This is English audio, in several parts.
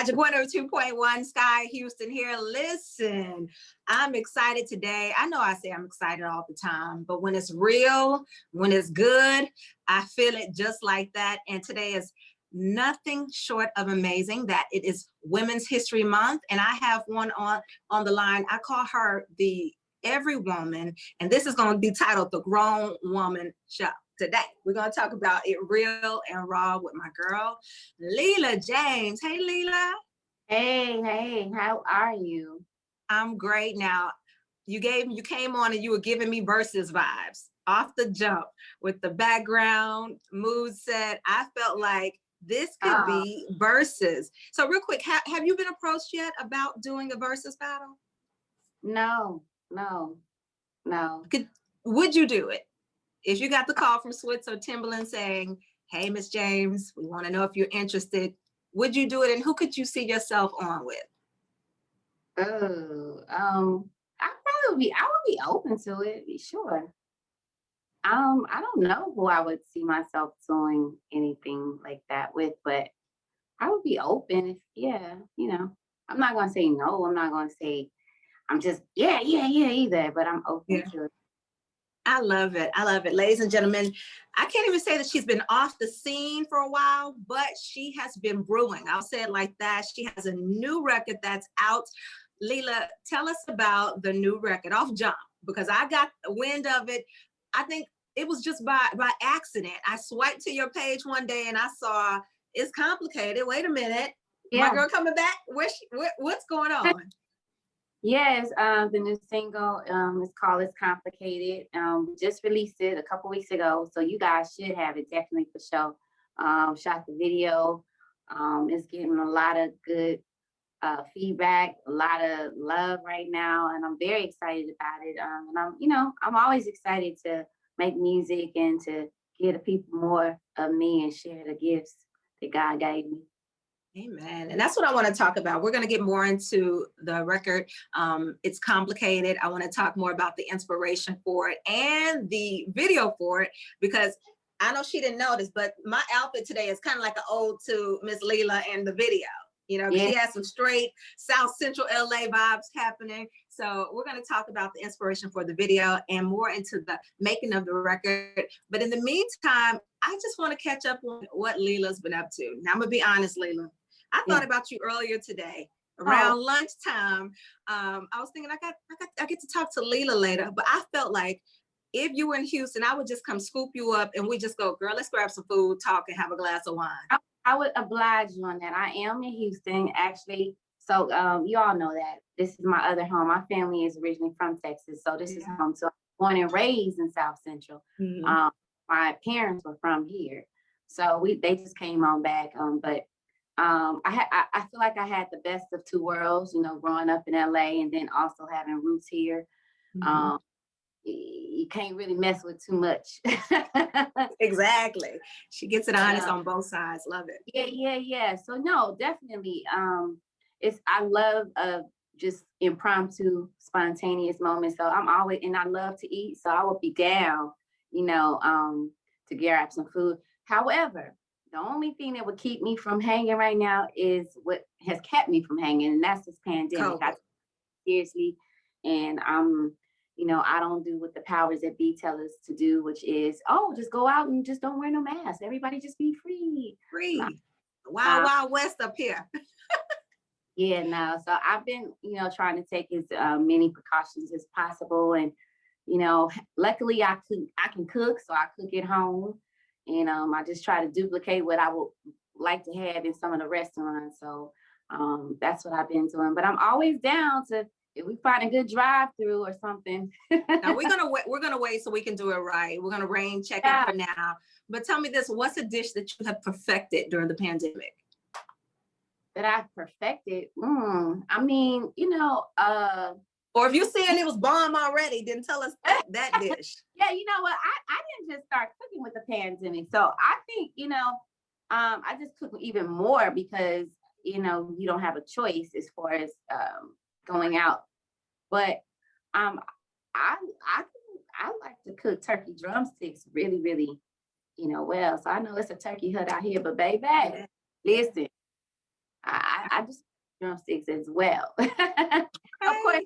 Magic 102.1 Sky Houston here. Listen, I'm excited today. I know I say I'm excited all the time, but when it's real, when it's good, I feel it just like that. And today is nothing short of amazing that it is Women's History Month. And I have one on the line. I call her the Every Woman. And this is going to be titled The Grown Woman Show. Today, we're going to talk about it real and raw with my girl, Leela James. Hey, Leela. Hey, how are you? I'm great. Now, you came on and you were giving me versus vibes off the jump with the background, mood set. I felt like this could be versus. So real quick, have you been approached yet about doing a versus battle? No. Would you do it? If you got the call from Switz or Timberland saying, hey, Miss James, we want to know if you're interested, would you do it? And who could you see yourself on with? I would be open to it, be sure. I don't know who I would see myself doing anything like that with, but I would be open if, I'm not going to say no. I'm not going to say I'm just, yeah, either, but I'm open to it. I love it. I love it. Ladies and gentlemen, I can't even say that she's been off the scene for a while, but she has been brewing. I'll say it like that. She has a new record that's out. Leela, tell us about the new record off jump, because I got the wind of it. I think it was just by accident. I swiped to your page one day and I saw It's Complicated. Wait a minute. Yeah. My girl coming back? What's going on? Yes, the new single is called It's Complicated. Just released it a couple weeks ago, so you guys should have it definitely for sure. Shot the video. It's getting a lot of good feedback, a lot of love right now, and I'm very excited about it. And I'm always excited to make music and to give the people more of me and share the gifts that God gave me. Amen. And that's what I want to talk about. We're going to get more into the record. It's Complicated. I want to talk more about the inspiration for it and the video for it, because I know she didn't notice, but my outfit today is kind of like an ode to Miss Leela in the video. She has some straight South Central LA vibes happening. So we're going to talk about the inspiration for the video and more into the making of the record. But in the meantime, I just want to catch up on what Leela's been up to. Now, I'm going to be honest, Leela. I thought about you earlier today around lunchtime. I was thinking I get to talk to Leela later, but I felt like if you were in Houston, I would just come scoop you up and we just go, girl, let's grab some food, talk, and have a glass of wine. I would oblige you on that. I am in Houston, actually. So you all know that this is my other home. My family is originally from Texas, so this is home. So I was born and raised in South Central. Mm-hmm. My parents were from here, so they just came on back. But I feel like I had the best of two worlds, growing up in LA and then also having roots here. Mm-hmm. You can't really mess with too much. Exactly. She gets it honest on both sides. Love it. Yeah. So no, definitely. I love just impromptu, spontaneous moments. So I love to eat. So I will be down, to grab some food. However, the only thing that would keep me from hanging right now is what has kept me from hanging, and that's this pandemic. Seriously, and I don't do what the powers that be tell us to do, which is, just go out and just don't wear no mask. Everybody just be free. Wild West up here. Yeah, no. So I've been, trying to take as many precautions as possible, and luckily I can cook, so I cook at home. And I just try to duplicate what I would like to have in some of the restaurants. So that's what I've been doing. But I'm always down to, if we find a good drive-through or something. Now we're gonna wait so we can do it right. We're gonna rain check it for now. But tell me this: what's a dish that you have perfected during the pandemic? That I've perfected? Or if you're saying it was bomb already, then tell us that dish. Yeah, you know what? I didn't just start cooking with the pandemic. So I think, I just cook even more because, you don't have a choice as far as going out. But I like to cook turkey drumsticks really, really, well. So I know it's a turkey hut out here, but baby, listen, I just drumsticks as well. Of course,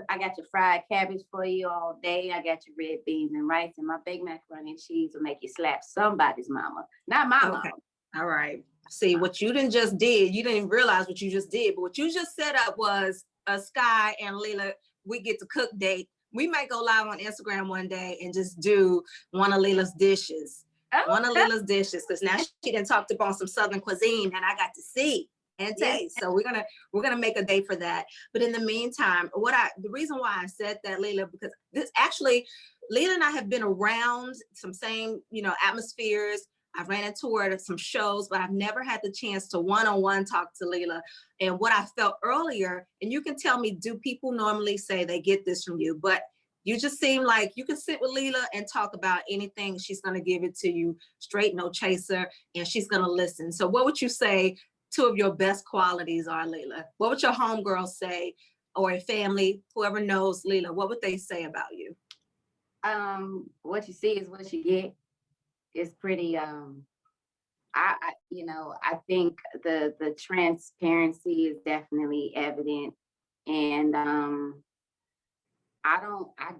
I got your fried cabbage for you all day. I got your red beans and rice, and my baked macaroni and cheese will make you slap somebody's mama, not my mama. All right. See, what you didn't just did, you didn't realize what you just did, but what you just set up was a Sky and Leela, we get to cook date. We might go live on Instagram one day and just do one of Leela's dishes. One of Leela's dishes, because now she done talked about some Southern cuisine that I got to see and taste. So we're gonna make a day for that. But in the meantime, the reason why I said that, Leela, because this actually, Leela and I have been around some same, atmospheres. I've ran into her at some shows, but I've never had the chance to one-on-one talk to Leela. And what I felt earlier, and you can tell me, do people normally say they get this from you? But you just seem like you can sit with Leela and talk about anything. She's going to give it to you straight, no chaser, and she's going to listen. So what would you say two of your best qualities are, Leela? What would your homegirls say, or a family, whoever knows Leela, what would they say about you? What you see is what you get. It's pretty, I think the transparency is definitely evident. And I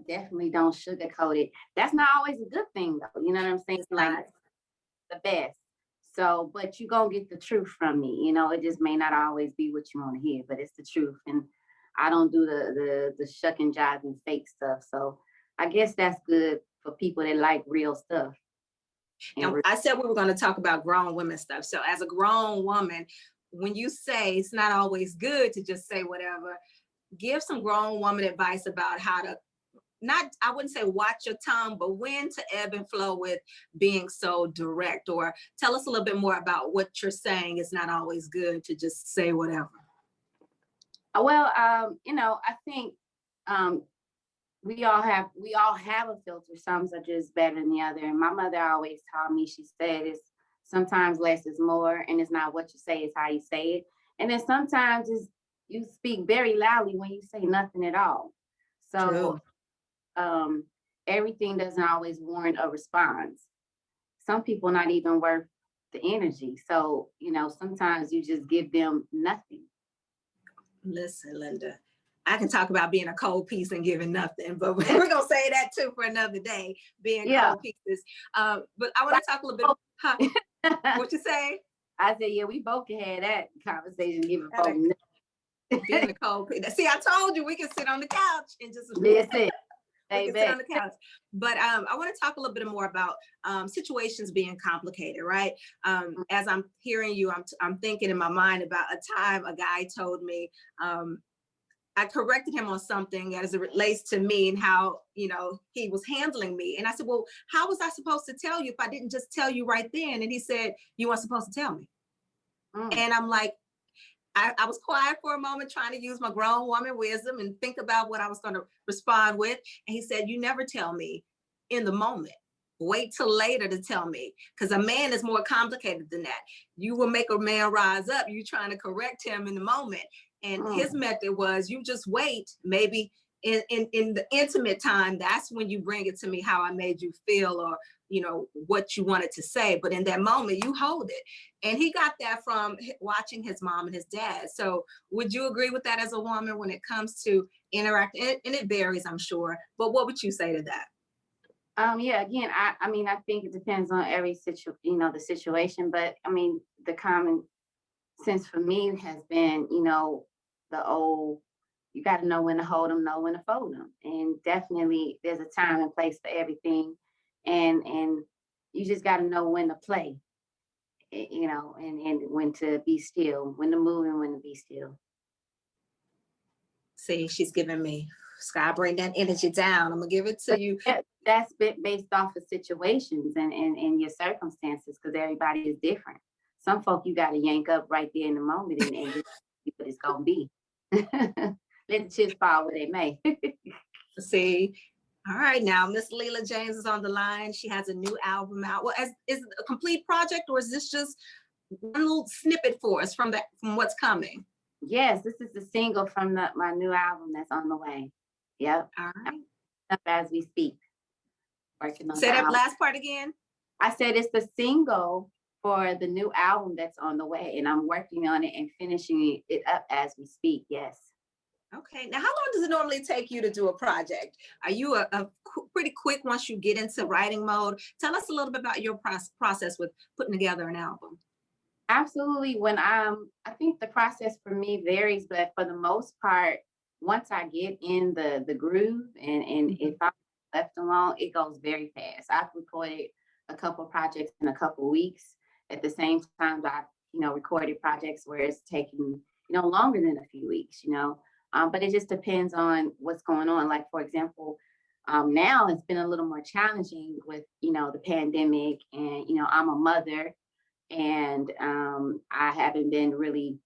definitely don't sugarcoat it. That's not always a good thing though. You know what I'm saying? It's like the best. So, but you gonna get the truth from me. It just may not always be what you want to hear, but it's the truth. And I don't do the shuck and jive and fake stuff. So I guess that's good for people that like real stuff. And I said we were going to talk about grown women stuff. So as a grown woman, when you say it's not always good to just say whatever, give some grown woman advice about how to I wouldn't say watch your tongue, but when to ebb and flow with being so direct, or tell us a little bit more about what you're saying. It's not always good to just say whatever. Well, I think we all have a filter. Some are just better than the other. And my mother always taught me, she said, it's sometimes less is more, and it's not what you say, it's how you say it. And then sometimes you speak very loudly when you say nothing at all. So everything doesn't always warrant a response. Some people not even worth the energy. So, sometimes you just give them nothing. Listen, Linda, I can talk about being a cold piece and giving nothing, but we're going to say that too for another day, being cold pieces. But I want to talk a little bit. Huh? What you say? I said, yeah, we both can have that conversation, giving folks being a cold piece. See, I told you we can sit on the couch and just listen. We can sit on the couch. But I want to talk a little bit more about situations being complicated, right? As I'm hearing you, I'm thinking in my mind about a time a guy told me, I corrected him on something as it relates to me and how, he was handling me. And I said, well, how was I supposed to tell you if I didn't just tell you right then? And he said, you weren't supposed to tell me. And I'm like, I was quiet for a moment, trying to use my grown woman wisdom and think about what I was going to respond with. And he said, you never tell me in the moment. Wait till later to tell me, because a man is more complicated than that. You will make a man rise up. You trying to correct him in the moment. And his method was, you just wait, maybe in the intimate time, that's when you bring it to me how I made you feel, or what you wanted to say. But in that moment, you hold it. And he got that from watching his mom and his dad. So would you agree with that as a woman when it comes to interacting? And it varies, I'm sure. But what would you say to that? Yeah, again, I think it depends on every the situation. But I mean, the common sense for me has been, the old, you got to know when to hold them, know when to fold them. And definitely there's a time and place for everything. And you just got to know when to play, and when to be still, when to move and when to be still. See, she's giving me, Sky, bring that energy down. I'm going to give it to you. That's based off of situations and your circumstances, because everybody is different. Some folk you got to yank up right there in the moment and just see what it's going to be. Let the chips fall where they may. See, all right, now Miss Leela James is on the line. She has a new album out. Well, is it a complete project, or is this just one little snippet for us from what's coming? Yes, this is the single from my new album that's on the way. Yep. All right. Up as we speak. Working on Say that last part again. I said it's the single for the new album that's on the way, and I'm working on it and finishing it up as we speak. Yes. Okay. Now, how long does it normally take you to do a project? Are you pretty quick once you get into writing mode? Tell us a little bit about your process with putting together an album. Absolutely. When I think the process for me varies, but for the most part, once I get in the groove and if I'm left alone, it goes very fast. I've recorded a couple projects in a couple weeks. At the same time, I've recorded projects where it's taking longer than a few weeks. But it just depends on what's going on. Like for example, now it's been a little more challenging with the pandemic, and I'm a mother. And I haven't been really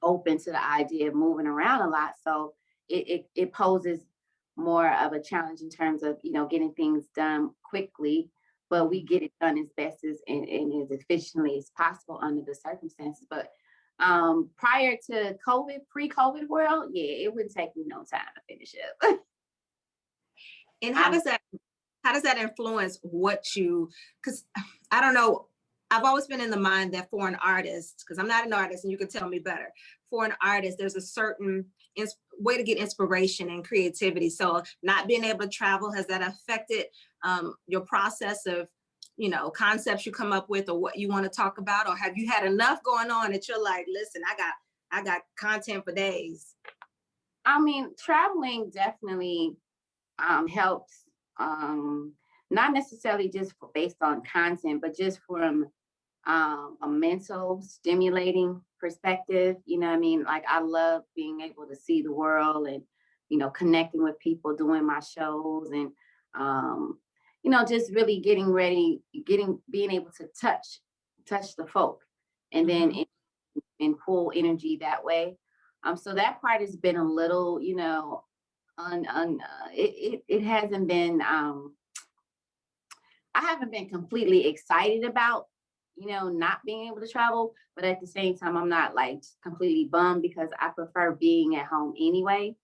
open to the idea of moving around a lot. So it poses more of a challenge in terms of, getting things done quickly, but we get it done as best as and as efficiently as possible under the circumstances. But prior to COVID, pre-COVID world, yeah, it would take me no time to finish up. And how does that influence what you, because I don't know, I've always been in the mind that for an artist, because I'm not an artist and you can tell me better, for an artist, there's a certain way to get inspiration and creativity. So not being able to travel, has that affected your process of, concepts you come up with or what you want to talk about? Or have you had enough going on that you're like, listen, I got content for days? I mean, traveling definitely helps, not necessarily just based on content, but just from a mental stimulating perspective. I mean? Like I love being able to see the world and, connecting with people, doing my shows, and, just really getting ready, being able to touch the folk and then and pull energy that way. So that part has been a little, it hasn't been, I haven't been completely excited about, not being able to travel, but at the same time, I'm not like completely bummed because I prefer being at home anyway,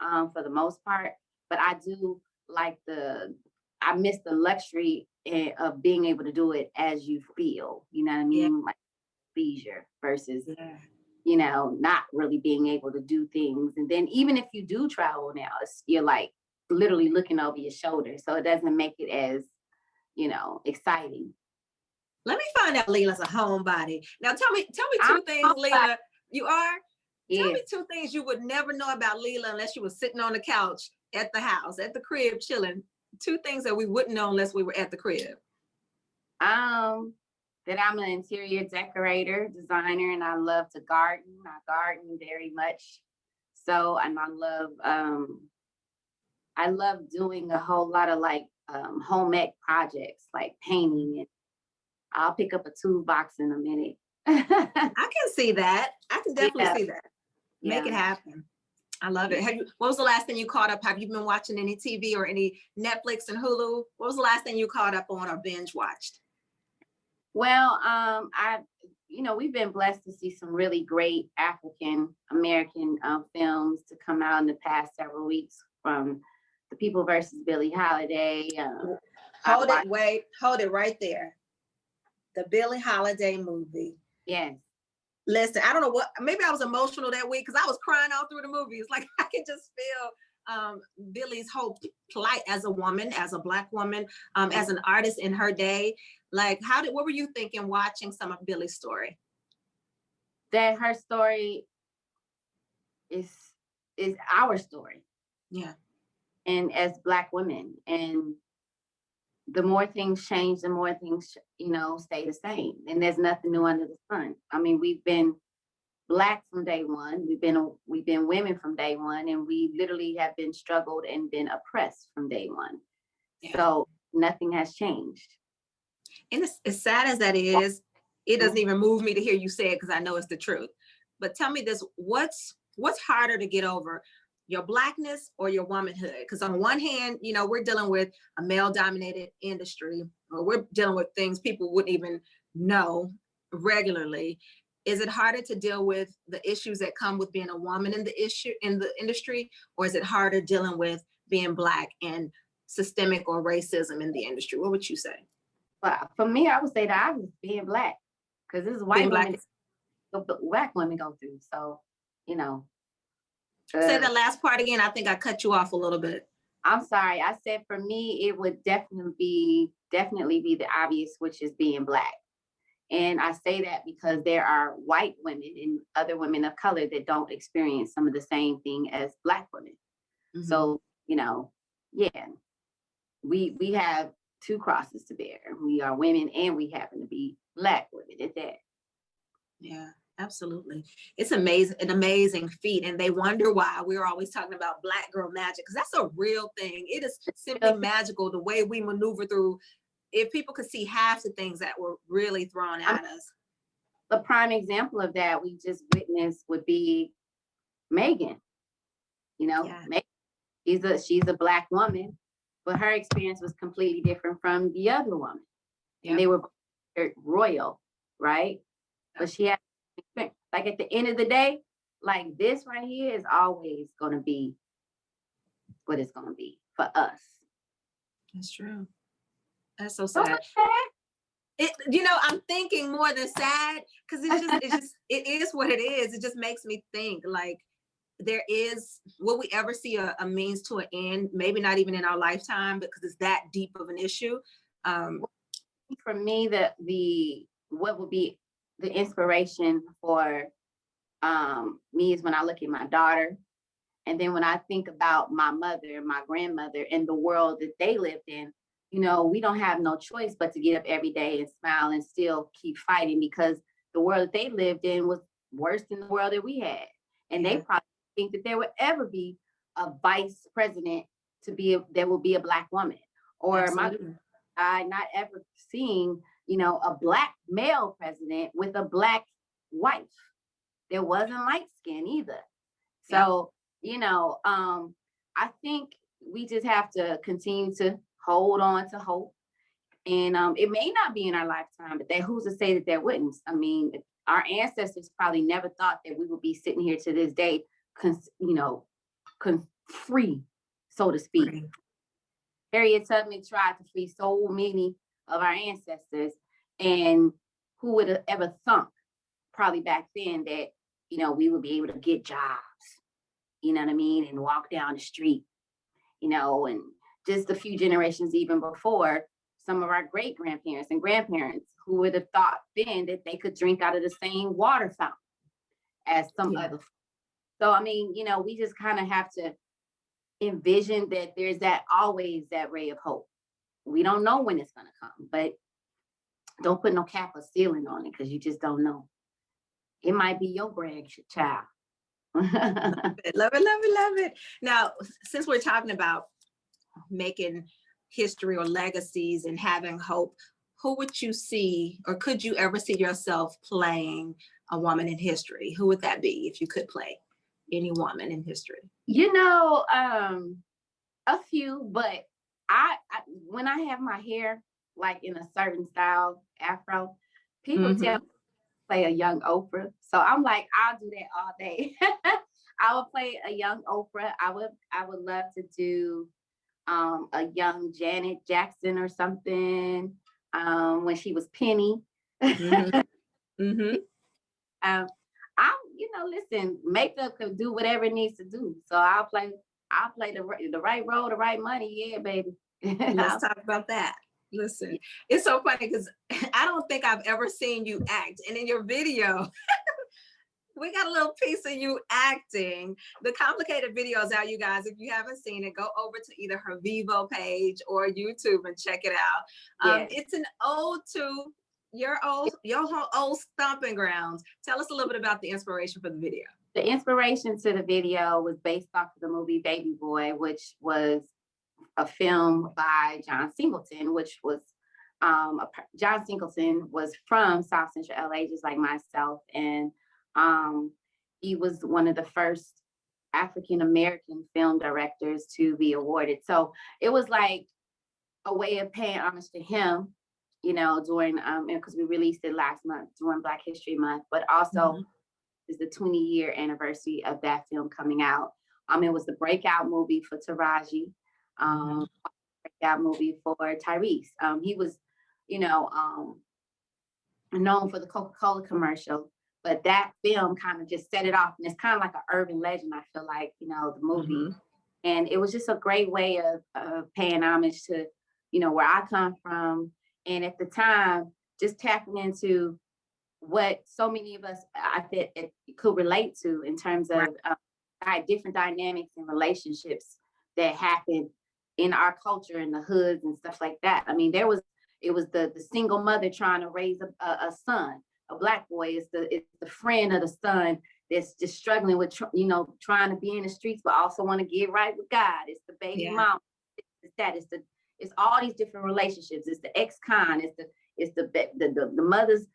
for the most part. But I do like I miss the luxury of being able to do it as you feel, you know what I mean? Yeah. Like leisure versus, Yeah. not really being able to do things. And then even if you do travel now, you're like literally looking over your shoulder. So it doesn't make it as, exciting. Let me find out Leela's a homebody. Now tell me two things, Leela. You are? Tell Yes. me two things you would never know about Leela unless you were sitting on the couch at the house, at the crib, chilling. Two things that we wouldn't know unless we were at the crib. That I'm an interior decorator, designer, and I love to garden. I garden very much. So, and I love doing a whole lot of like home ec projects, like painting, and I'll pick up a toolbox in a minute. I can see that. I can definitely see that. Make it happen. I love it. What was the last thing you caught up? Have you been watching any TV or any Netflix and Hulu? What was the last thing you caught up on or binge watched? Well, we've been blessed to see some really great African American films to come out in the past several weeks, from The People versus Billie Holiday. Hold it right there. The Billie Holiday movie. Yes. Listen, I don't know what, maybe I was emotional that week because I was crying all through the movie. It's like I can just feel Billie's whole plight as a woman, as a Black woman, as an artist in her day. Like, what were you thinking watching some of Billie's story? That her story is our story. Yeah. And as Black women, and the more things change, the more things, stay the same. And there's nothing new under the sun. I mean, we've been Black from day one. We've been women from day one, and we literally have been struggled and been oppressed from day one. Yeah. So nothing has changed. And as sad as that is, it doesn't even move me to hear you say it because I know it's the truth. But tell me this, what's harder to get over, your Blackness or your womanhood? Because on one hand, we're dealing with a male-dominated industry, or we're dealing with things people wouldn't even know regularly. Is it harder to deal with the issues that come with being a woman in the industry, or is it harder dealing with being Black and systemic or racism in the industry? What would you say? But for me, I would say that I was being Black, because this is Being white Black. women, Black women go through. So, you know, Say the last part again. I think I cut you off a little bit. I'm sorry. I said for me, it would definitely be the obvious, which is being Black. And I say that because there are white women and other women of color that don't experience some of the same thing as Black women. Mhm. So, you know, yeah, we have two crosses to bear. We are women and we happen to be Black women at that. Yeah, absolutely. It's amazing, an amazing feat. And they wonder why we're always talking about Black girl magic, because that's a real thing. It is simply magical the way we maneuver through. If people could see half the things that were really thrown at us. The prime example of that we just witnessed would be Megan. You know, Yeah. Megan, she's a Black woman, but her experience was completely different from the other woman. Yeah. And they were royal, right? But she had, like, at the end of the day, like, this right here is always going to be what it's going to be for us. That's true. That's so sad. I'm thinking more than sad, because it is what it is. It just makes me think, like, will we ever see a means to an end? Maybe not even in our lifetime, because it's that deep of an issue. For me, what would be the inspiration for me is when I look at my daughter, and then when I think about my mother, my grandmother, and the world that they lived in. You know, we don't have no choice but to get up every day and smile and still keep fighting, because the world that they lived in was worse than the world that we had. And they probably think that there would ever be a vice president there will be a Black woman, or I not ever seeing, a Black male president with a Black wife. There wasn't light skin either. So, I think we just have to continue to hold on to hope. And it may not be in our lifetime, but who's to say that there wouldn't? I mean, our ancestors probably never thought that we would be sitting here to this day, free, so to speak. Right. Harriet Tubman tried to free so many of our ancestors, and who would have ever thunk, probably back then, that, we would be able to get jobs, you know what I mean, and walk down the street, and just a few generations even before, some of our great grandparents and grandparents who would have thought then that they could drink out of the same water fountain as some other. So, I mean, we just kind of have to envision that there's always that ray of hope. We don't know when it's going to come, but don't put no cap or ceiling on it, because you just don't know. It might be your grandchild. Love it, love it, love it. Now, since we're talking about making history or legacies and having hope, who would you see, or could you ever see yourself playing a woman in history? Who would that be if you could play any woman in history? A few, but I when I have my hair like in a certain style, afro, people tell me to play a young Oprah. So I'm like, I'll do that all day. I would play a young Oprah. I would love to do a young Janet Jackson or something, when she was Penny. Listen, makeup could do whatever it needs to do. So I'll play the right role, the right money. Yeah, baby. Let's talk about that. Listen, it's so funny because I don't think I've ever seen you act. And in your video, we got a little piece of you acting. The Complicated video is out, you guys. If you haven't seen it, go over to either her Vivo page or YouTube and check it out. It's an ode to your old stomping grounds. Tell us a little bit about the inspiration for the video. The inspiration to the video was based off of the movie Baby Boy, which was a film by John Singleton, which was John Singleton was from South Central LA, just like myself, and he was one of the first African-American film directors to be awarded. So it was like a way of paying homage to him, during, because we released it last month during Black History Month, but also is the 20-year anniversary of that film coming out. It was the breakout movie for Taraji, breakout movie for Tyrese. He was known for the Coca-Cola commercial. But that film kind of just set it off. And it's kind of like an urban legend, I feel like, the movie. And it was just a great way of paying homage to, where I come from. And at the time, just tapping into what so many of us, I think, it could relate to in terms of different dynamics and relationships that happen in our culture, in the hoods and stuff like that. I mean, it was the single mother trying to raise a son. A Black boy is the friend of the son that's just struggling with trying to be in the streets but also want to get right with God. It's the baby mom. It's all these different relationships. It's the ex-con. It's the mother's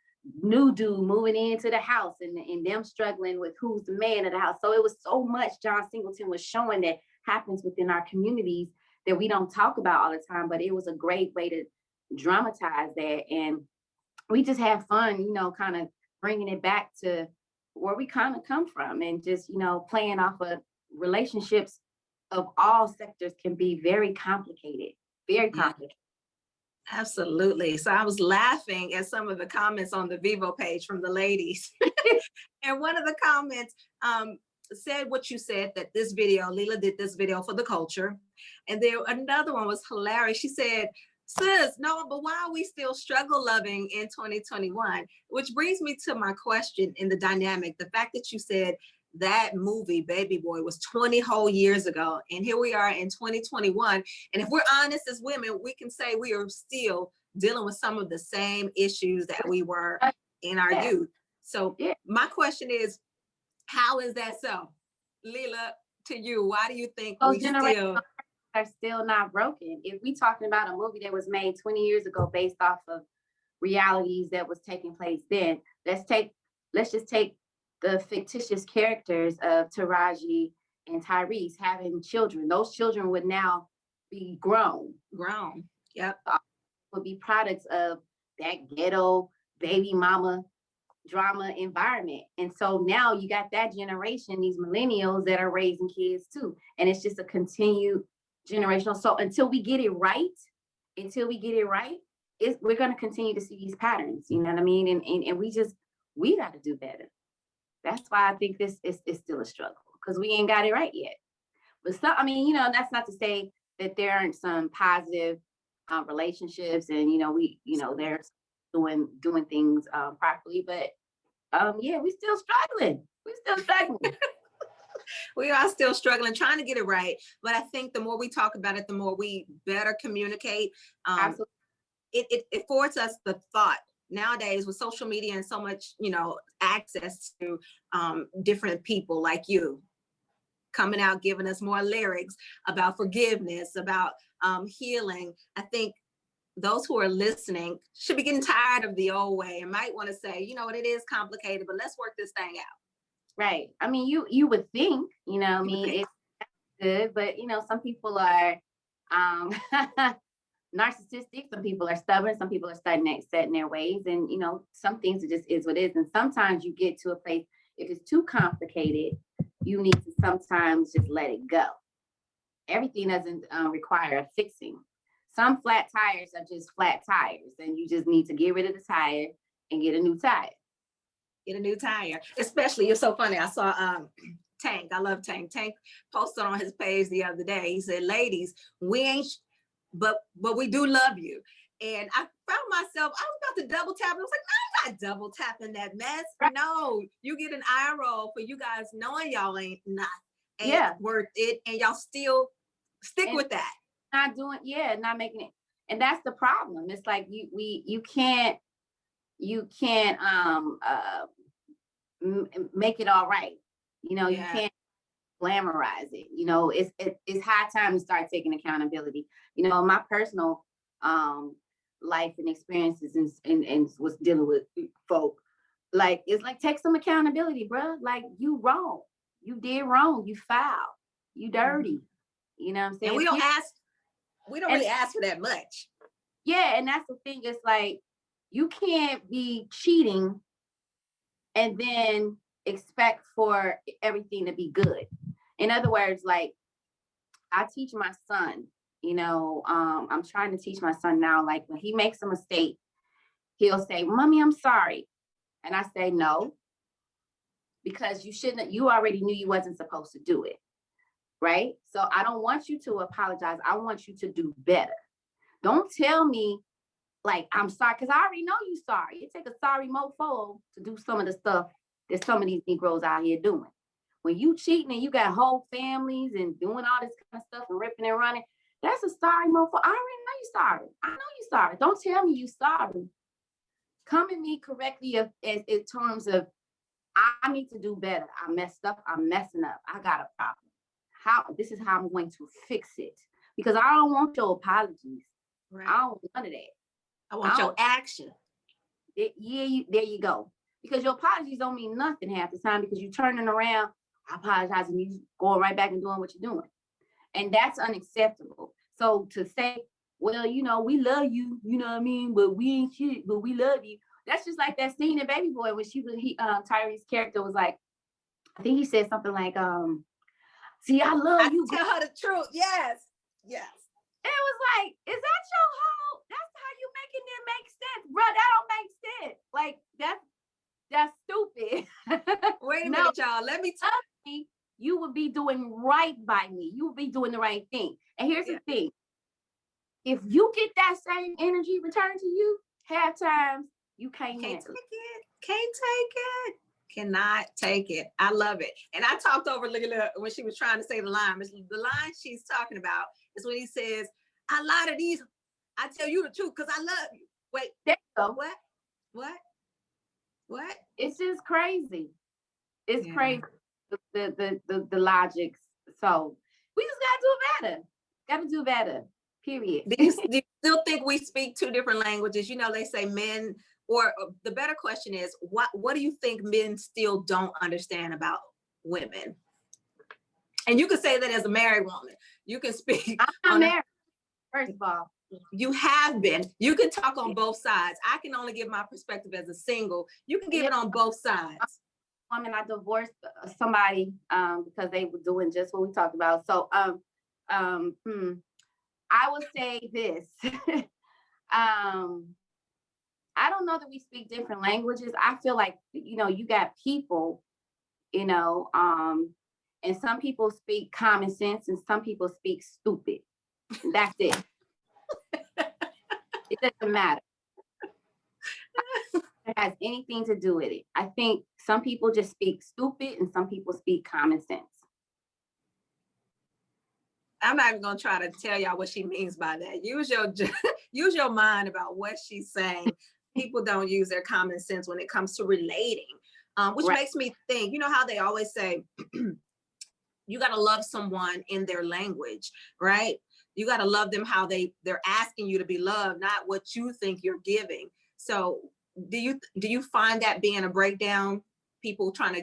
new dude moving into the house and them struggling with who's the man of the house. So it was so much John Singleton was showing that happens within our communities that we don't talk about all the time. But it was a great way to dramatize that, and we just have fun, kind of bringing it back to where we kind of come from, and just, playing off of relationships of all sectors can be very complicated, very complicated. Absolutely. So I was laughing at some of the comments on the Vivo page from the ladies. And one of the comments said what you said, that this video, Leela did this video for the culture. And then another one was hilarious. She said, sis, no, but why are we still struggle loving in 2021? Which brings me to my question in the dynamic, the fact that you said that movie, Baby Boy, was 20 whole years ago. And here we are in 2021. And if we're honest as women, we can say we are still dealing with some of the same issues that we were in our youth. So my question is, how is that so? Leela, to you, why do you think we still are still not broken? If we talking about a movie that was made 20 years ago based off of realities that was taking place then, let's just take the fictitious characters of Taraji and Tyrese having children. Those children would now be grown. Yep. Would be products of that ghetto baby mama drama environment. And so now you got that generation, these millennials that are raising kids too. And it's just a continued generational. So until we get it right, we're going to continue to see these patterns. You know what I mean? And we got to do better. That's why I think this is still a struggle, because we ain't got it right yet. But that's not to say that there aren't some positive relationships, and they're doing things properly. But we still struggling. We are still struggling, trying to get it right. But I think the more we talk about it, the more we better communicate. Absolutely. It affords us the thought. Nowadays, with social media and so much, access to different people like you coming out, giving us more lyrics about forgiveness, about healing, I think those who are listening should be getting tired of the old way and might want to say, it is complicated, but let's work this thing out. Right. I mean, you would think, it's good, but some people are narcissistic, some people are stubborn, some people are set in their ways, and some things it just is what it is. And sometimes you get to a place, if it's too complicated, you need to sometimes just let it go. Everything doesn't require a fixing. Some flat tires are just flat tires, and you just need to get rid of the tire and get a new tire. Especially, you're so funny. I saw Tank. I love Tank. Tank posted on his page the other day. He said, ladies, we ain't but we do love you. And I found myself, I was about to double tap. I was like, no, I'm not double tapping that mess. No, you get an eye roll for you guys knowing y'all ain't worth it, and y'all still stick with that. Not making it. And that's the problem. It's like you can't make it all right. You can't glamorize it. It's high time to start taking accountability. My personal life and experiences and was dealing with folk, like, it's like, take some accountability, bro. Like, you wrong, you did wrong, you foul, you dirty. You know what I'm saying? And we don't really ask for that much. Yeah, and that's the thing. It's like, you can't be cheating and then expect for everything to be good. In other words, like, I teach my son I'm trying to teach my son now, like when he makes a mistake, he'll say, "Mommy, I'm sorry." And I say, "No, because you already knew you wasn't supposed to do it." Right? So I don't want you to apologize. I want you to do better. Don't tell me like I'm sorry, because I already know you sorry. It takes a sorry mofo to do some of the stuff that some of these Negroes out here doing. When you cheating and you got whole families and doing all this kind of stuff and ripping and running, that's a sorry mofo. I already know you sorry. I know you sorry. Don't tell me you sorry. Come at me correctly in terms of I need to do better. I messed up. I'm messing up. I got a problem. This is how I'm going to fix it. Because I don't want your apologies. Right. I don't want none of that. I want your action. There you go. Because your apologies don't mean nothing half the time because you're turning around, I apologize, and you going right back and doing what you're doing. And that's unacceptable. So to say, well, we love you, you know what I mean, but we ain't shit, but we love you. That's just like that scene in Baby Boy when Tyree's character was like, I think he said something like, see, I love you. Tell her the truth. Yes. Yes. It was like, is that your whole? That's how you making it make sense, bro? That don't make sense. Like that's stupid. Wait a minute, y'all. Let me tell you. You would be doing right by me. You would be doing the right thing. And here's the thing: if you get that same energy returned to you, half times you can't take it. Can't take it. Cannot take it. I love it. And I talked over Leela when she was trying to say the line. The line she's talking about is when he says, I lie to these. I tell you the truth because I love you. Wait, there you go. What? It's just crazy. It's crazy. The logics. So we just gotta do better. Gotta do better. Period. Do you still think we speak two different languages? They say men, or the better question is, what do you think men still don't understand about women? And you can say that as a married woman. You can speak. I'm married. First of all, you have been. You can talk on both sides. I can only give my perspective as a single. You can give it on both sides. I divorced somebody because they were doing just what we talked about. So I would say this. I don't know that we speak different languages. I feel like, you got people, and some people speak common sense and some people speak stupid. That's it. It doesn't matter. It has anything to do with it. I think some people just speak stupid and some people speak common sense. I'm not even gonna try to tell y'all what she means by that. Use your mind about what she's saying. People don't use their common sense when it comes to relating, which makes me think, how they always say, you got to love someone in their language, right? You got to love them how they're asking you to be loved, not what you think you're giving. So do you find that being a breakdown, people trying to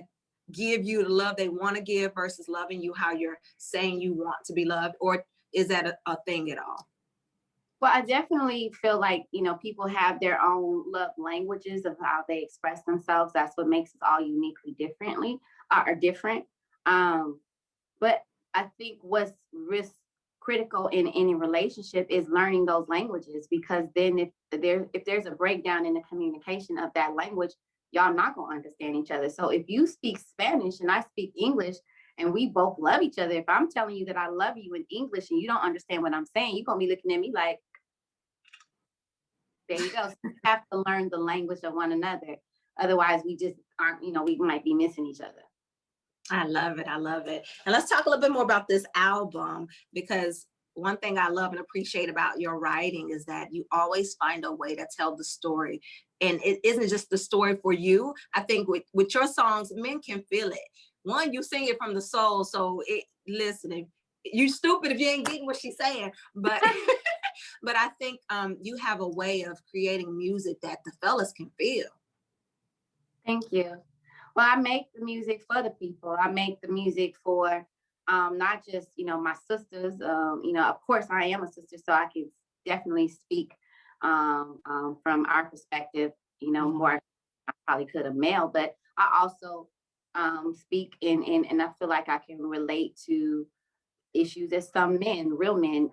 give you the love they want to give versus loving you how you're saying you want to be loved? Or is that a thing at all? Well, I definitely feel like, people have their own love languages of how they express themselves. That's what makes us all uniquely different. But I think what's critical in any relationship is learning those languages, because then if there's a breakdown in the communication of that language, y'all not going to understand each other. So if you speak Spanish and I speak English and we both love each other, if I'm telling you that I love you in English and you don't understand what I'm saying, you're going to be looking at me like, there you go. So we have to learn the language of one another. Otherwise, we just aren't, we might be missing each other. I love it. I love it. And let's talk a little bit more about this album, because one thing I love and appreciate about your writing is that you always find a way to tell the story. And it isn't just the story for you. I think with your songs, men can feel it. One, you sing it from the soul. So listen, you stupid if you ain't getting what she's saying. But but I think you have a way of creating music that the fellas can feel. Thank you. Well, I make the music for the people. I make the music for not just, my sisters. Of course, I am a sister, so I can definitely speak from our perspective, more I probably could a male, but I also speak and I feel like I can relate to issues that some men, real men,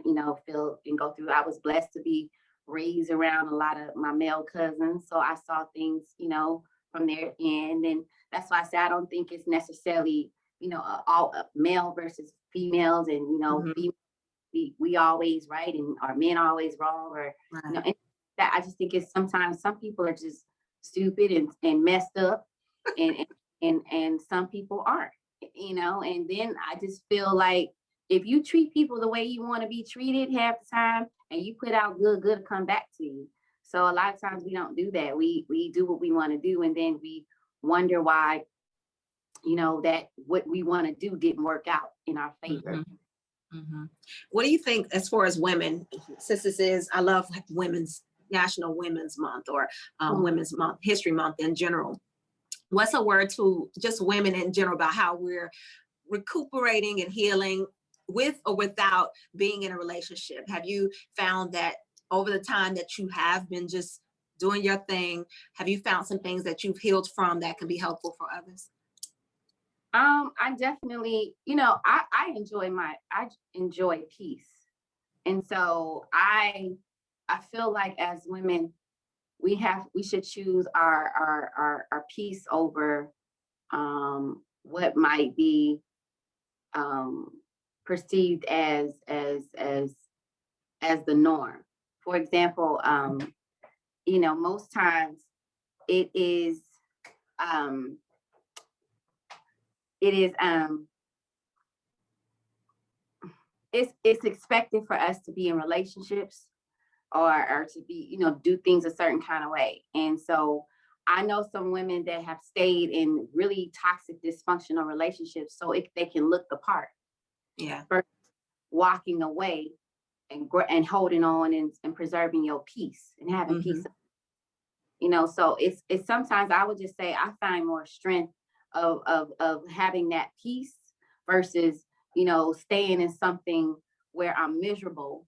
you know, feel and go through. I was blessed to be raised around a lot of my male cousins, so I saw things, you know, from their end, and that's why I say I don't think it's necessarily, you know, all male versus females, and you know, we always right and our men always wrong, or you know, and that I just think it's sometimes some people are just stupid and messed up, and some people aren't, you know, and then I just feel like if you treat people the way you want to be treated half the time, and you put out good to come back to you. So a lot of times we don't do that. We do what we want to do, and then we wonder why, you know, that what we want to do didn't work out in our favor. What do you think as far as women, since this is, I love like National Women's Month, or Women's Month, History Month in general. What's a word to just women in general about how we're recuperating and healing with or without being in a relationship? Have you found that over the time that you have been just doing your thing, have you found some things that you've healed from that can be helpful for others? I definitely, you know, I enjoy peace. And so I feel like as women, we should choose our peace over what might be perceived as the norm. For example, you know, most times it is it's expected for us to be in relationships or to be, you know, do things a certain kind of way. And so I know some women that have stayed in really toxic, dysfunctional relationships so they can look the part. Yeah. First, walking away and holding on and preserving your peace and having peace. You know, so it's sometimes I would just say I find more strength of having that peace versus, you know, staying in something where I'm miserable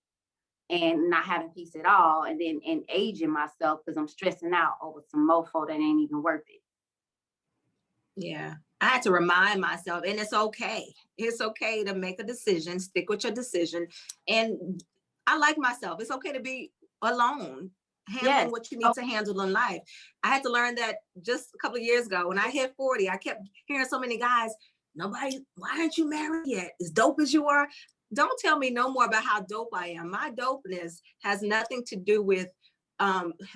and not having peace at all, and then aging myself because I'm stressing out over some mofo that ain't even worth it. Yeah, I had to remind myself, and it's okay. It's okay to make a decision, stick with your decision. And I like myself. It's okay to be alone, handling what you need to handle in life. I had to learn that just a couple of years ago. When I hit 40, I kept hearing so many guys, why aren't you married yet? As dope as you are. Don't tell me no more about how dope I am. My dopeness has nothing to do with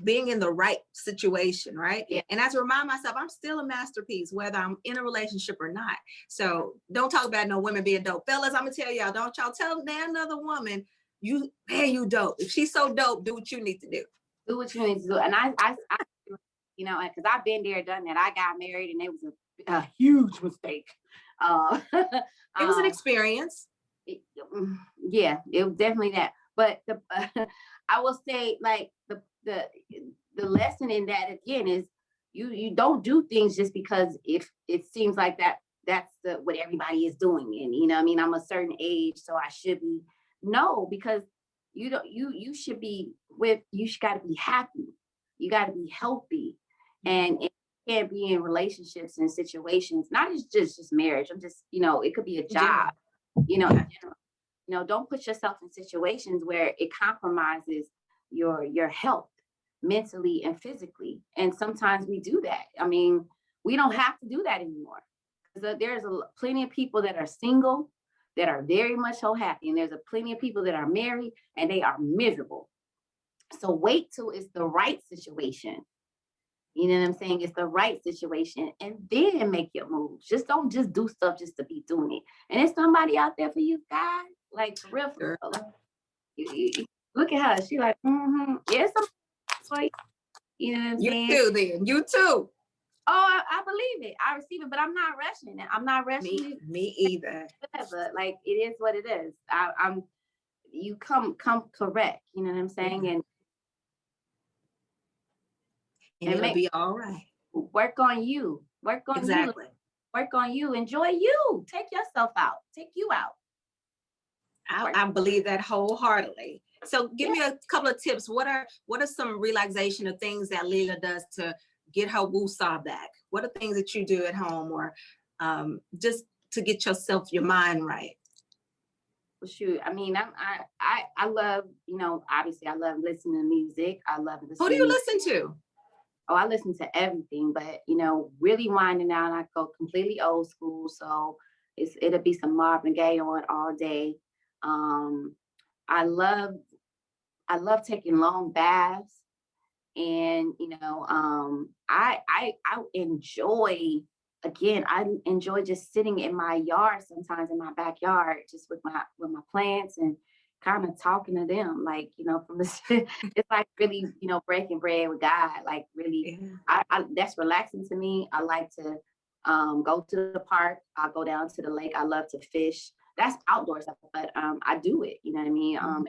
being in the right situation, right? Yeah. And I have to remind myself, I'm still a masterpiece, whether I'm in a relationship or not. So don't talk about no women being dope. Fellas, I'm gonna tell y'all, don't y'all tell another woman, you dope. If she's so dope, do what you need to do. Do what you need to do. And I you know, because I've been there, done that. I got married and it was a huge mistake. It was an experience. Yeah, it was definitely that. But I will say, like, the lesson in that again is you don't do things just because if it seems like that's what everybody is doing. And you know, I mean, I'm a certain age, so I should be. No, because you should be you got to be happy. You got to be healthy, and you can't be in relationships and situations. Not just marriage. I'm just, you know, it could be a job. You know, you know, don't put yourself in situations where it compromises your health mentally and physically. And sometimes we do that. I mean, we don't have to do that anymore. There's plenty of people that are single that are very much so happy, and there's plenty of people that are married and they are miserable. So wait till it's the right situation. You know what I'm saying? It's the right situation, and then make your moves. Don't do stuff just to be doing it. And there's somebody out there for you guys, like for real. For real. You look at her. She like, yes, you know what I'm saying? You too, then. You too. Oh, I believe it. I receive it, but I'm not rushing it. I'm not rushing me either. Whatever. Like, it is what it is. You come correct. You know what I'm saying? And it'll be all right. Work on you. Work on you. Work on you. Enjoy you. Take yourself out. Take you out. I believe that wholeheartedly. So give me a couple of tips. What are some relaxation of things that Leela does to get her woo-saw back? What are things that you do at home or just to get your mind right? Well, shoot, I mean, I love, obviously I love listening to music. I love Who do you listening. listen to? Oh, I listen to everything, but really winding down, I go completely old school. So it'll be some Marvin Gaye on all day. Um, I love I love taking long baths, and I enjoy, again, I enjoy just sitting in my yard, sometimes in my backyard, just with my plants, and kind of talking to them, like, from the it's like really, breaking bread with God, like really. Yeah. I That's relaxing to me. I like to go to the park. I'll go down to the lake. I love to fish. That's outdoor stuff, but I do it, you know what I mean? At home,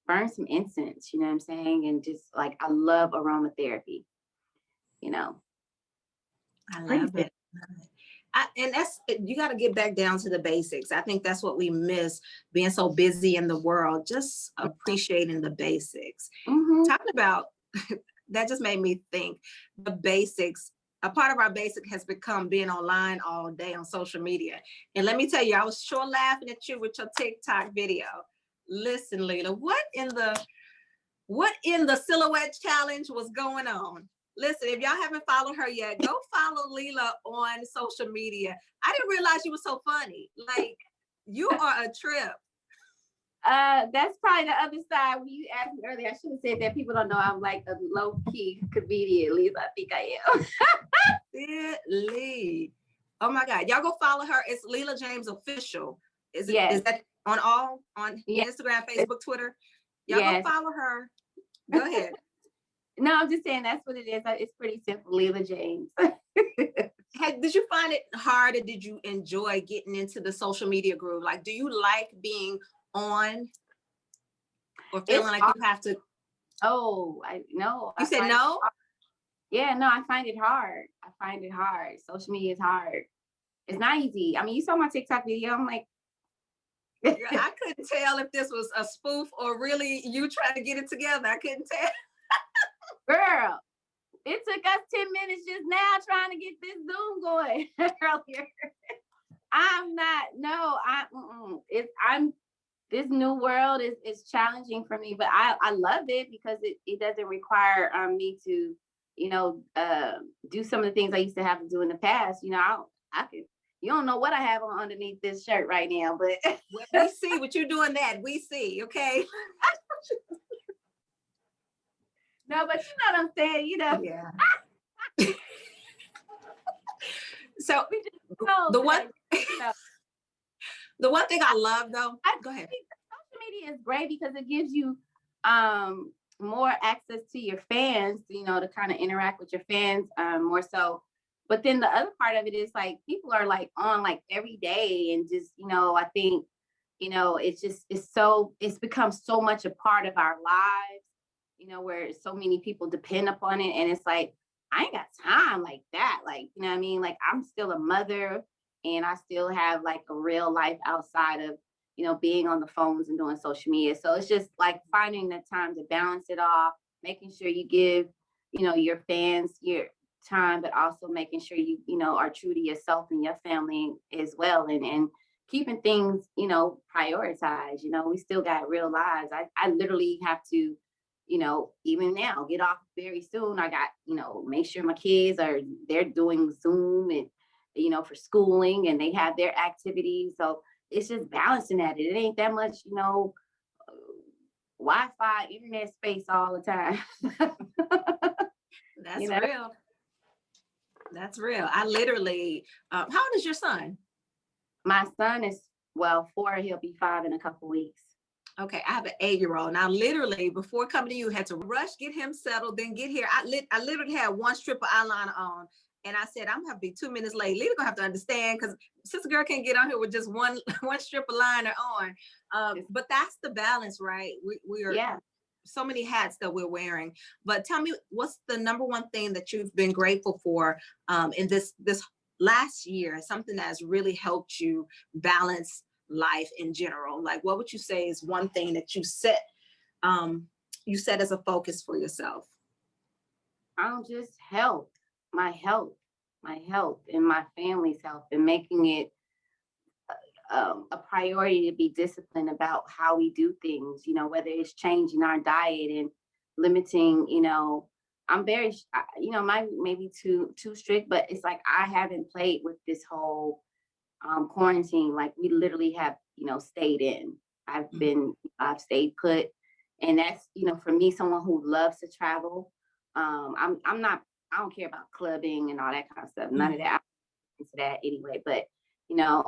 burn some incense, you know what I'm saying? And just like, I love aromatherapy, you know. I Pretty love simple. it. And that's, you got to get back down to the basics. I think that's what we miss, being so busy in the world, just appreciating the basics. Mm-hmm. Talking about that just made me think the basics. A part of our basic has become being online all day on social media. And let me tell you, I was sure laughing at you with your TikTok video. Listen, Leela, what in the silhouette challenge was going on? Listen, if y'all haven't followed her yet, go follow Leela on social media. I didn't realize you were so funny. Like, you are a trip. That's probably the other side. When you asked me earlier, I should have said that people don't know I'm like a low-key comedian. At least I think I am. Lee. Oh my God. Y'all go follow her. It's Leela James Official. Is that on Instagram, Facebook, Twitter? Y'all go follow her. Go ahead. No, I'm just saying that's what it is. It's pretty simple, Leela James. Did you find it hard, or did you enjoy getting into the social media groove? Like, do you like being on, or feeling like you have to? Oh, I know. You said no? Yeah, no, I find it hard. Social media is hard. It's not easy. I mean, you saw my TikTok video. I'm like, I couldn't tell if this was a spoof or really you trying to get it together. I couldn't tell. Girl, it took us 10 minutes just now trying to get this Zoom going earlier. This new world is challenging for me, but I love it because it doesn't require me to, do some of the things I used to have to do in the past. I could, you don't know what I have on underneath this shirt right now, but we see what you're doing that. We see, okay? No, but you know what I'm saying, Yeah. So the one thing I love though, go ahead. Social media is great because it gives you more access to your fans, to kind of interact with your fans more so. But then the other part of it is like people are like on like every day, and just, I think, it's become so much a part of our lives, where so many people depend upon it. And it's like, I ain't got time like that. Like, you know what I mean? Like, I'm still a mother, and I still have like a real life outside of, being on the phones and doing social media. So it's just like finding the time to balance it off, making sure you give, your fans your time, but also making sure you, are true to yourself and your family as well. And keeping things, prioritized. We still got real lives. I literally have to, even now get off very soon. I got, make sure my kids they're doing Zoom and, for schooling, and they have their activities. So it's just balancing that. It ain't that much, Wi-Fi, internet space all the time. That's real. That's real. I literally, how old is your son? My son is, 4. He'll be 5 in a couple weeks. Okay, I have an 8-year-old. Now, literally, before coming to you, had to rush, get him settled, then get here. I literally had one strip of eyeliner on, and I said, I'm gonna be 2 minutes late. Leela gonna have to understand, because sister girl can't get on here with just one strip of liner on. But that's the balance, right? We are so many hats that we're wearing. But tell me, what's the number one thing that you've been grateful for in this last year? Something that has really helped you balance life in general. Like, what would you say is one thing that you set as a focus for yourself? Just health, my health, and my family's health, and making it a priority to be disciplined about how we do things, you know, whether it's changing our diet and limiting, you know, I'm very, you know, might maybe too strict, but it's like I haven't played with this whole quarantine. Like we literally have, you know, stayed in. I've stayed put, and that's, you know, for me, someone who loves to travel. I'm not. I don't care about clubbing and all that kind of stuff. None of that. I'm into that anyway. But you know,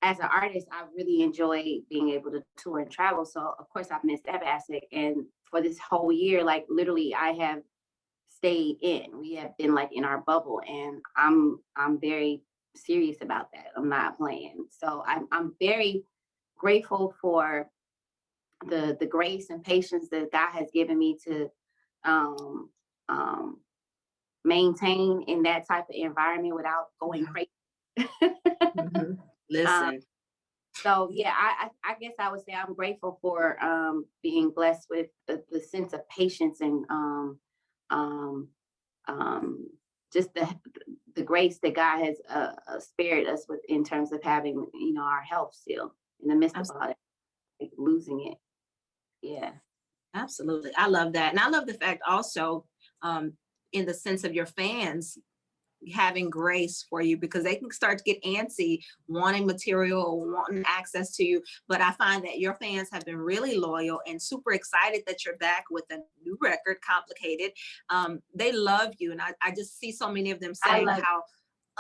as an artist, I really enjoy being able to tour and travel. So of course I've missed that aspect. And for this whole year, like literally I have stayed in. We have been like in our bubble, and I'm very serious about that. I'm not playing. So I'm very grateful for the grace and patience that God has given me to um um maintain in that type of environment without going crazy. Mhm. um, Listen, So yeah, I guess I would say I'm grateful for being blessed with the sense of patience and um, um, just the grace that God has spared us with in terms of having, you know, our health still in the midst of all that, like losing it. Yeah. absolutely. I love that. And I love the fact also, in the sense of your fans having grace for you, because they can start to get antsy wanting material or wanting access to you. But I find that your fans have been really loyal and super excited that you're back with a new record, Complicated. They love you. And I just see so many of them I saying love. how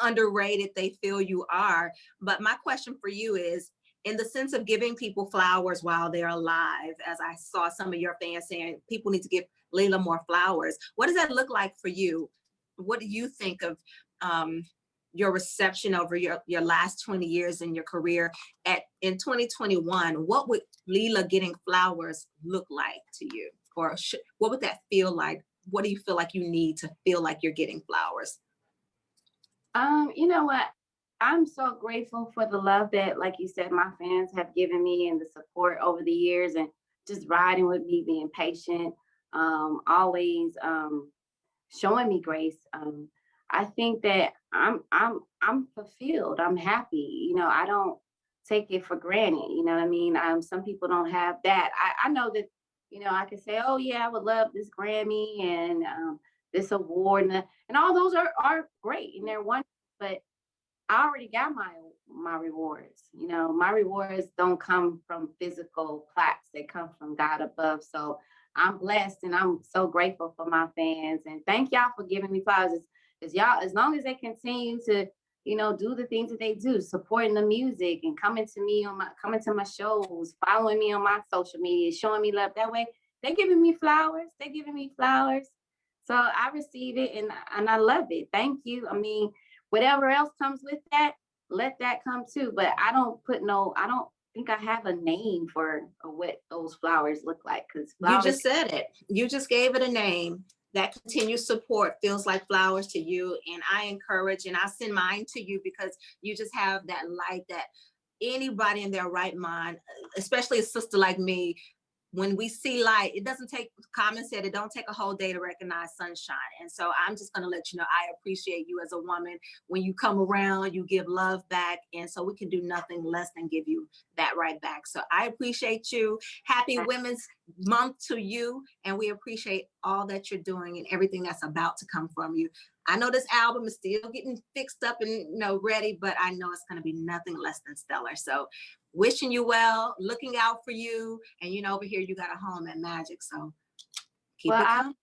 underrated they feel you are. But my question for you is, in the sense of giving people flowers while they're alive, as I saw some of your fans saying people need to give Leela more flowers, what does that look like for you? What do you think of um, your reception over your last 20 years in your career? In 2021, what would Leela getting flowers look like to you? Or what would that feel like? What do you feel like you need to feel like you're getting flowers? You know what? I'm so grateful for the love that, like you said, my fans have given me and the support over the years and just riding with me, being patient, always showing me grace. I think that I'm fulfilled. I'm happy. You know, I don't take it for granted. You know what I mean? Some people don't have that. I know that, you know, I can say, oh yeah, I would love this Grammy and this award and all those are great and they're wonderful, but I already got my rewards. You know, my rewards don't come from physical plaques; they come from God above. So I'm blessed, and I'm so grateful for my fans. And thank y'all for giving me flowers. As y'all, as long as they continue to, you know, do the things that they do, supporting the music and coming to my shows, following me on my social media, showing me love that way. They're giving me flowers. They're giving me flowers. So I receive it, and I love it. Thank you. I mean, whatever else comes with that, let that come too. But I don't think I have a name for what those flowers look like, because You flowers. just said it. You just gave it a name. That continued support feels like flowers to you. And I encourage and I send mine to you because you just have that light that anybody in their right mind, especially a sister like me, when we see light, it doesn't take, Common said, it don't take a whole day to recognize sunshine. And so I'm just going to let you know, I appreciate you as a woman. When you come around, you give love back. And so we can do nothing less than give you that right back. So I appreciate you. Happy Women's Month to you. And we appreciate all that you're doing and everything that's about to come from you. I know this album is still getting fixed up and, you know, ready, but I know it's going to be nothing less than stellar. So wishing you well, looking out for you. And, you know, over here, you got a home at Majic. So keep it coming.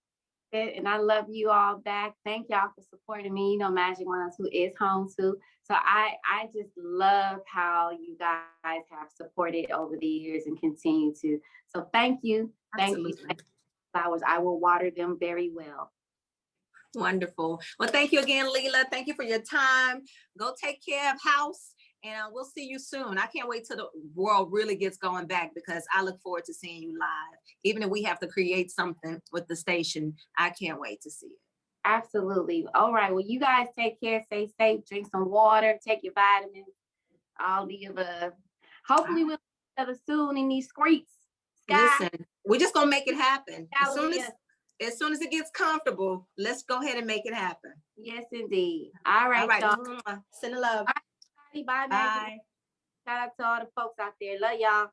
And I love you all back. Thank y'all for supporting me. You know, Magic 102 is home too. So I just love how you guys have supported over the years and continue to. So thank you. Thank you. Flowers. I will water them very well. Wonderful. Well, thank you again, Leela. Thank you for your time. Go take care of house, and we'll see you soon. I can't wait till the world really gets going back because I look forward to seeing you live. Even if we have to create something with the station, I can't wait to see it. Absolutely. All right. Well, you guys take care, stay safe, drink some water, take your vitamins, all the above. Hopefully we'll see each other soon in these streets. Listen, we're just gonna make it happen. Hallelujah. As soon as it gets comfortable, let's go ahead and make it happen. Yes, indeed. All right, all right. y'all. Send the love. Bye. Bye. Bye. Shout out to all the folks out there. Love y'all.